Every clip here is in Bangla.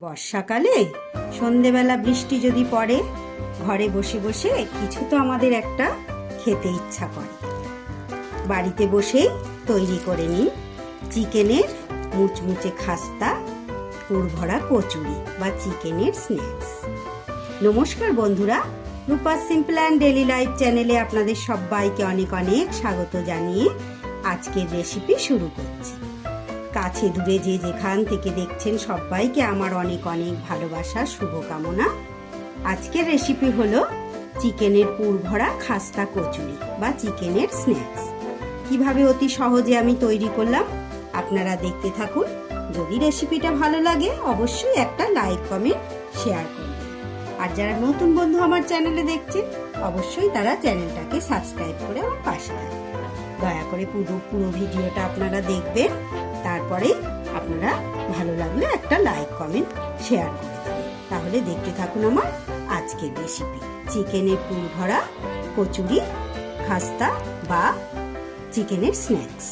বর্ষাকালে সন্ধেবেলা বৃষ্টি যদি পড়ে, ঘরে বসে বসে কিছু তো আমাদের একটা খেতে ইচ্ছা করে। বাড়িতে বসেই তৈরি করে নিন চিকেনের মুচমুচে খাস্তা, পুরভরা কচুরি বা চিকেনের স্ন্যাক্স। নমস্কার বন্ধুরা, Rupa's simple and daily life চ্যানেলে আপনাদের সবাইকে অনেক অনেক স্বাগত জানিয়ে আজকের রেসিপি শুরু করছি। কাছে দূরে যে যেখান থেকে দেখছেন সবাইকে আমার অনেক অনেক ভালোবাসা, শুভকামনা। আজকের রেসিপি হলো চিকেনের পুরভরা খাস্তা কচুরি বা চিকেনের স্ন্যাক্স। কিভাবে অতি সহজে আমি তৈরি করলাম আপনারা দেখতে থাকুন। যদি রেসিপিটা ভালো লাগে অবশ্যই একটা লাইক, কমেন্ট, শেয়ার করবেন। আর যারা নতুন বন্ধু আমার চ্যানেলে দেখছেন অবশ্যই তারা চ্যানেলটাকে সাবস্ক্রাইব করে আমার পাশে থাকবেন। দয়া করে পুরো ভিডিওটা আপনারা দেখবেন, তারপরে আপনারা ভালো লাগলে একটা লাইক, কমেন্ট, শেয়ার করে দেবেন। তাহলে দেখতে থাকুন আমার আজকের রেসিপি চিকেনের পুরভরা কচুরি, খাস্তা বা চিকেনের স্ন্যাক্স।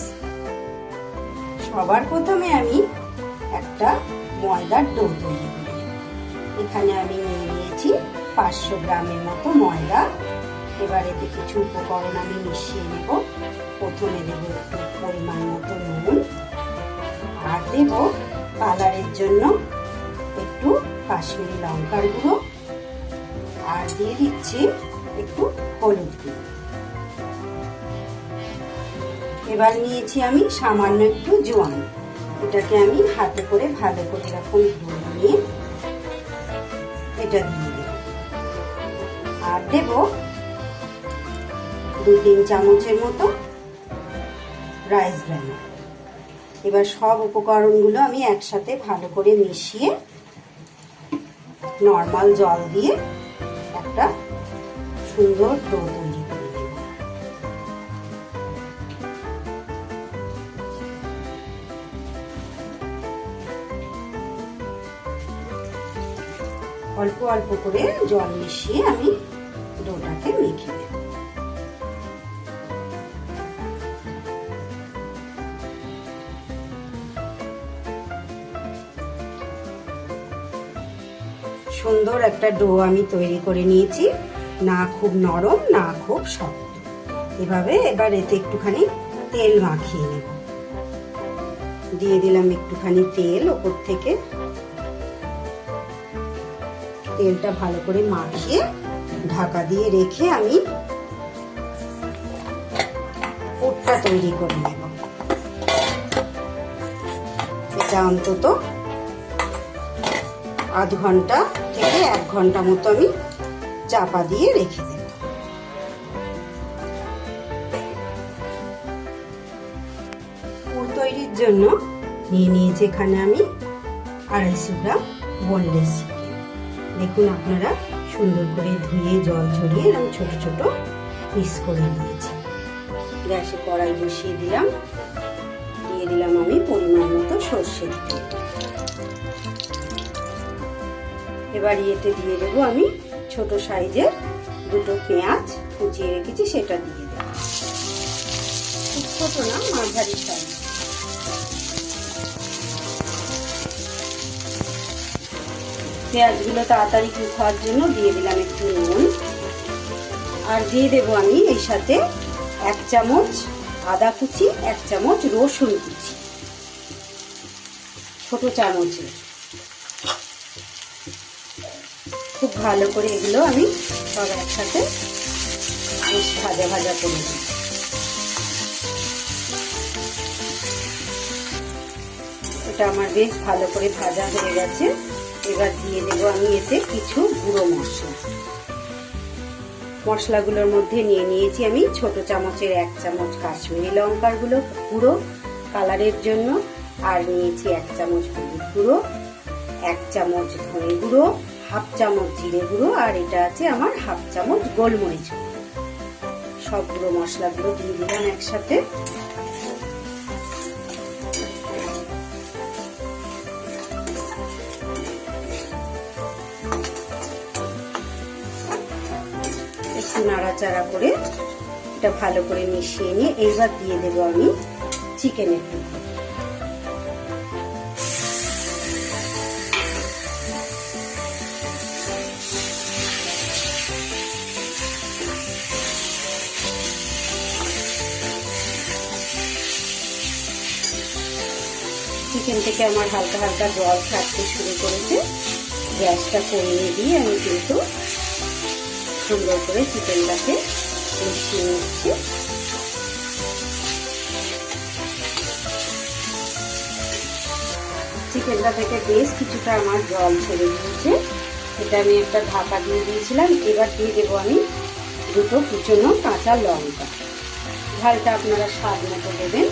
সবার প্রথমে আমি একটা ময়দার ডো তৈরি করি। এখানে আমি নিয়ে নিয়েছি 500 গ্রামের মতো ময়দা। এবার এতে কিছু উপকরণ আমি মিশিয়ে নেব। প্রথমে দেব একটু পরিমাণ মতো নুন, আর দেব কালারের জন্য একটু কাশ্মীরি লঙ্কার গুঁড়ো, আর দিয়ে দিচ্ছি একটু হলুদ গুঁড়ো। এবার নিয়েছি আমি সামান্য একটু জোয়ান, এটাকে আমি হাতে করে ভালো করে এরকম গুঁড়ো নিয়ে এটা দিয়ে দেব। আর দেব 2-3 চামচের মতো রাইস ব্র্যান। এবার সব উপকরণগুলো আমি একসাথে ভালো করে মিশিয়ে নর্মাল জল দিয়ে একটা সুন্দর ডো তৈরি করে নেব। অল্প অল্প করে জল মিশিয়ে আমি ডোটাকে মেখে নেব। সুন্দর একটা ডো আমি তৈরি করে নিয়েছি, না খুব নরম না খুব শক্ত। এভাবে এবার এতে একটুখানি তেল মাখিয়ে নেব। দিয়ে দিলাম একটুখানি তেল ওপর থেকে। তেলটা ভালো করে মাখিয়ে ঢাকা দিয়ে রেখে আমি পুরটা তৈরি করে নেব। এটা অন্তত আধ ঘন্টা থেকে 1 ঘন্টা মতো আমি চাপা দিয়ে রেখে দেব। পুর তৈরির জন্য নিয়ে নিয়েছি এখানে আমি 250 গ্রাম বোনলেস চিকেন। দেখুন আপনারা সুন্দর করে ধুয়ে জল ঝরিয়ে এরকম ছোট ছোট পিস করে নিয়েছি। গ্যাসে কড়াই বসিয়ে দিলাম, দিয়ে দিলাম আমি পরিমাণ মতো সর্ষের তেল। এবার এতে দিয়ে দেবো আমি ছোট সাইজের 2টো পেঁয়াজ কুচিয়ে রেখেছি, সেটা দিয়ে দেব। খুব ছোট না, মাঝারি সাইজ। পেঁয়াজগুলো তাড়াতাড়ি কুক হওয়ার জন্য দিয়ে দিলাম একটু নুন। আর দিয়ে দেবো আমি এর সাথে 1 চামচ আদা কুচি, 1 চামচ রসুন কুচি, ছোট চামচে। খুব ভালো করে এগুলো আমি সব একসাথে বেশ ভাজা ভাজা করে দিই। এটা আমার বেশ ভালো করে ভাজা হয়ে গেছে। এবার দিয়ে দেবো আমি এতে কিছু গুঁড়ো মশলা। মশলাগুলোর মধ্যে নিয়ে নিয়েছি আমি ছোট চামচের 1 চামচ কাশ্মীরি লঙ্কার গুঁড়ো কালারের জন্য, আর নিয়েছি 1 চামচ হলুদ গুঁড়ো, 1 চামচ ধনে গুঁড়ো, 1/2 চামচ জিরে গুঁড়ো, আর এটা আছে আমার 1/2 চামচ গোলমরিচ গুঁড়ো। সব গুঁড়ো মশলাগুলো দিয়ে দিলাম একসাথে। একটু নাড়াচাড়া করে এটা ভালো করে মিশিয়ে নিয়ে এইবার দিয়ে দেবো আমি চিকেনের টুকরো। চিকেন থেকে আমার হালকা হালকা জল ছাড়তে শুরু করেছে। গ্যাসটা কমিয়ে দিয়ে আমি কিন্তু সুন্দর করে চিকেনটাকে মিশিয়ে নিচ্ছি। চিকেনটা থেকে বেশ কিছুটা আমার জল ছেড়ে দিয়েছে। এটা আমি একটা ঢাকা দিয়ে দিয়েছিলাম। এবার দিয়ে দেবো আমি দুটো কুচনো কাঁচা লঙ্কা। ঝালটা আপনারা স্বাদ মতো দেবেন।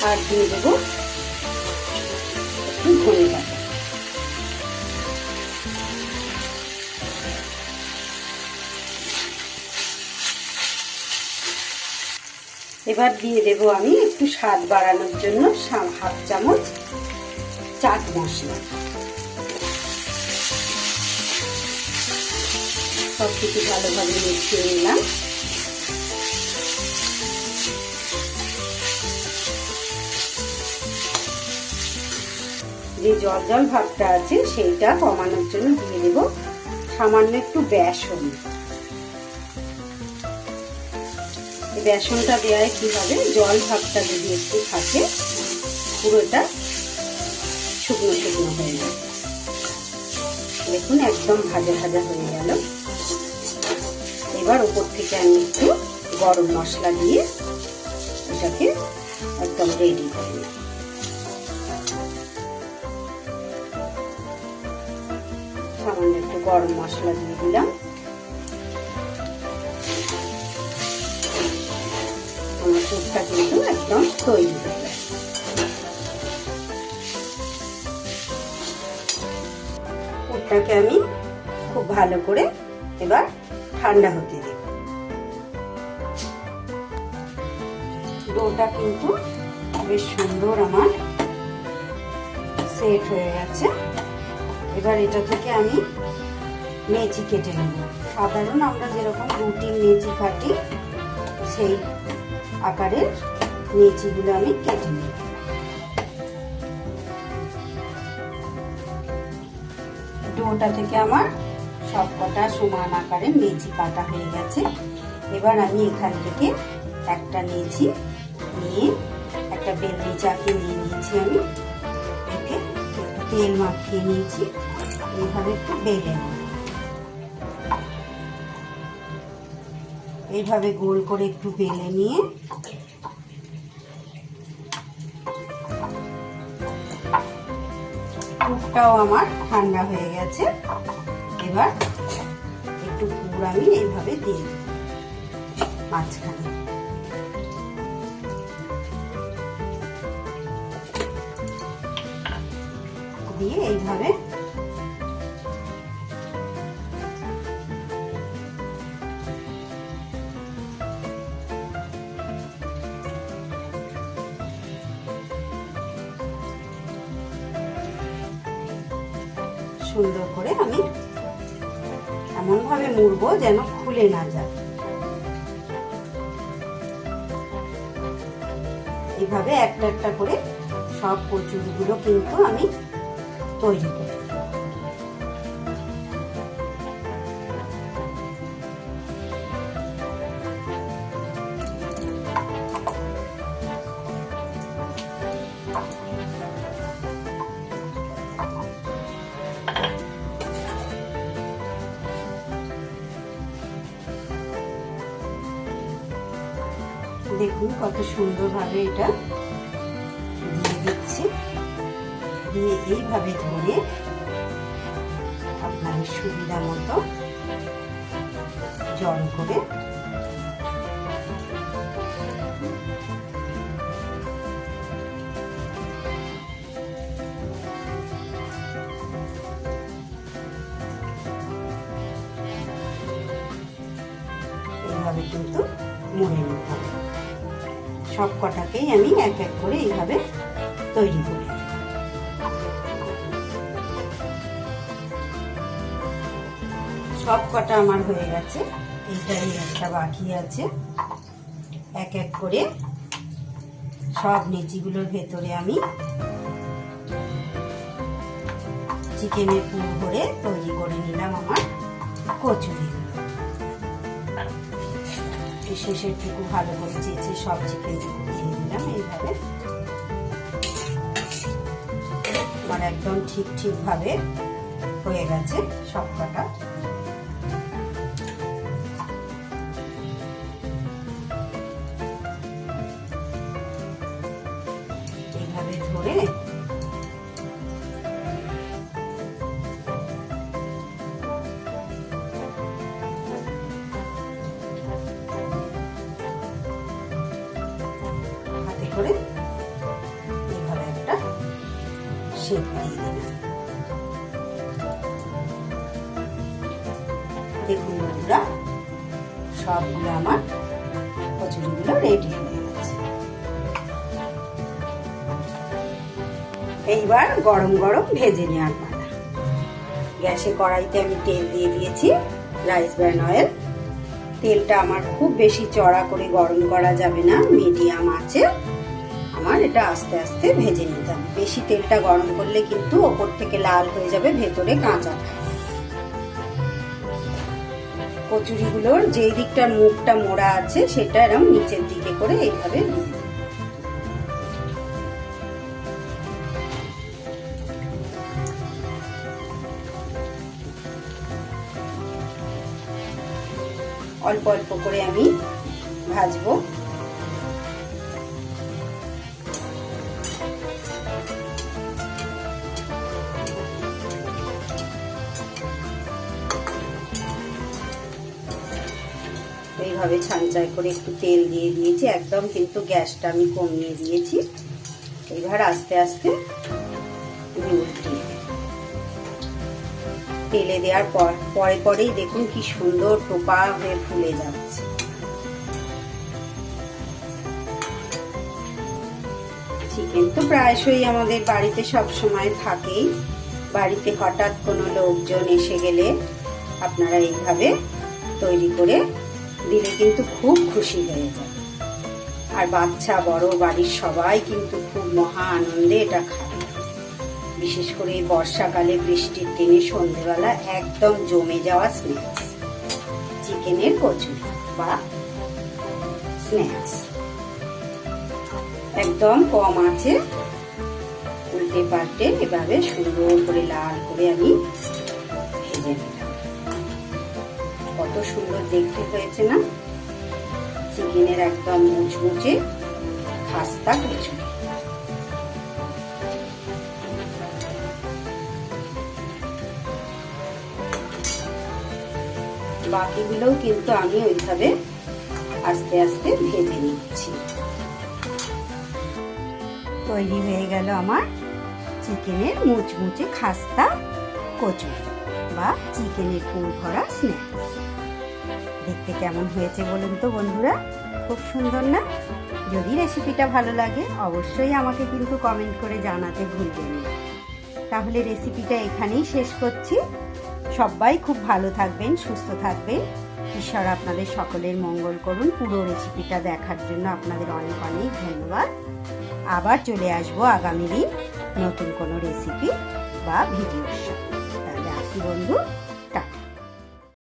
আর দিয়ে দেবো একটু ধনে পাতা। এবার দিয়ে দেব আমি একটু স্বাদ বাড়ানোর জন্য হাফ চামচ চাট মশলা। সবকিছু ভালোভাবে মিশিয়ে নিলাম। যে জল জল ভাবটা আছে সেইটা কমানোর জন্য দিয়ে দেব সামান্য একটু বেসন। বেসনটা দেওয়ায় কি হবে, জল ভাবটা যদি একটু থাকে পুরোটা শুকনো শুকনো হয়ে যাবে। দেখুন একদম ভাজা ভাজা হয়ে গেল। এবার উপর থেকে আমি একটু গরম মশলা দিয়ে এটাকে একদম রেডি করে নেব। সামান্য একটু গরম মশলা দিয়ে দিলাম। আমার স্যুপটা কিন্তু একদম তৈরি হয়ে গেছে। স্যুপটাকে আমি খুব ভালো করে এবার ঠান্ডা হতে দেব। ডোটা কিন্তু বেশ সুন্দর আমার সেট হয়ে গেছে। এবার এটা থেকে আমি লেচি কেটে নেব। সাধারণ আমরা যেরকম রুটি লেচি কাটি সেই আকারের লেচিগুলো আমি কেটে নেব। ডোটা থেকে আমার সব কটা সমান আকারের লেচি কাটা হয়ে গেছে। এবার আমি এখান থেকে একটা লেচি নিয়ে একটা বেলনি চাকি নিয়ে নিয়েছি। আমি একে তেল মাখিয়ে নিয়েছি। এইভাবে একটু বেলে নেব। এইভাবে গোল করে একটু বেলে নিয়ে পুরটাও আমার ঠান্ডা হয়ে গেছে। এবার একটু পুর আমি এইভাবে দিয়ে দেব মাঝখানে। দিয়ে এইভাবে সুন্দর করে আমি এমন ভাবে মুড়বো যেন খুলে না যায়। এইভাবে একটা একটা করে সব কচুরিগুলো কিন্তু আমি তৈরি করি। দেখুন কত সুন্দরভাবে এটা দিয়ে দিচ্ছি। দিয়ে এইভাবে ধরে আপনার সুবিধা মতো জল করে এইভাবে কিন্তু মুড়ে নিতে হবে। সব কটাকেই আমি এক এক করে এইভাবে তৈরি করি। সব কটা আমার হয়ে গেছে। এইটাই একটা বাকি আছে। এক এক করে সব লেচিগুলোর ভেতরে আমি চিকেনের পুর ভরে তৈরি করে নিলাম আমার কচুরি। শেষেরটুকু ভালো করে চেঁচে সব চিকেনটুকু দিয়ে দিলাম। এইভাবে আমার একদম ঠিকভাবে হয়ে গেছে সব কটা। এইভাবে ধরে হাতে করে এইভাবে একটা শেপ দিয়ে দিলাম। দেখুন বন্ধুরা, সবগুলো আমার কচুরিগুলো রেডি হয়ে গেছে। এইবার গরম গরম ভেজে নেওয়ার পালা। গ্যাসে কড়াইতে আমি তেল দিয়ে দিয়েছি, রাইস ব্র্যান অয়েল। তেলটা আমার খুব বেশি চড়া করে গরম করা যাবে না, মিডিয়াম আছে আমার এটা আস্তে আস্তে ভেজে নিতে হবে। বেশি তেলটা গরম করলে কিন্তু ওপর থেকে লাল হয়ে যাবে, ভেতরে কাঁচা থাকবে। কচুরিগুলোর যেই দিকটার মুখটা মোড়া আছে সেটা এরকম নিচের দিকে করে এইভাবে দিয়ে দেব। অল্প অল্প করে আমি ভাজবো। এইভাবে ছাঁচাই করে একটু তেল দিয়ে দিয়েছি, একদম কিন্তু গ্যাসটা আমি কমিয়ে দিয়েছি। এবার আস্তে আস্তে উল্টিয়ে তেলে দেওয়ার পরেই দেখুন কি সুন্দর টোপা হয়ে ফুলে যাচ্ছে। চিকেন তো প্রায়শই আমাদের বাড়িতে সব সময় থাকেই। বাড়িতে হঠাৎ কোনো লোকজন এসে গেলে আপনারা এইভাবে তৈরি করে দিলে কিন্তু খুব খুশি হয়ে যাবে। আর বাচ্চা বড় বাড়ির সবাই কিন্তু খুব মহা আনন্দে এটা খাবে। বিশেষ করে এই বর্ষাকালে বৃষ্টির দিনে সন্ধ্যেবেলা একদম জমে যাওয়া স্ন্যাক্স চিকেনের কচুরি বা স্ন্যাক্স। একদম কম আছে, উল্টে পাল্টে এভাবে সুন্দর করে লাল করে আমি ভেজে নিলাম। কত সুন্দর দেখতে হয়েছে না চিকেনের একদম মুচমুচে খাস্তা কচুরি। বাকিগুলোও কিন্তু আমি ওইভাবে আস্তে আস্তে ভেজে নিচ্ছি। তৈরি হয়ে গেল আমার চিকেনের মুচমুচে খাস্তা কচুরি বা চিকেনের পুর ভরা স্ন্যাক্স। দেখতে কেমন হয়েছে বলুন তো বন্ধুরা, খুব সুন্দর না? যদি রেসিপিটা ভালো লাগে অবশ্যই আমাকে কিন্তু কমেন্ট করে জানাতে ভুলবেন না। তাহলে রেসিপিটা এখানেই শেষ করছি। সবাই খুব ভালো থাকবেন, সুস্থ থাকবেন। ঈশ্বর আপনাদের সকলের মঙ্গল করুন। পুরো রেসিপিটা দেখার জন্য আপনাদের অনেক অনেক ধন্যবাদ। আবার চলে আসবো আগামী দিন নতুন কোনো রেসিপি বা ভিডিওর সাথে। তাহলে আসি বন্ধু।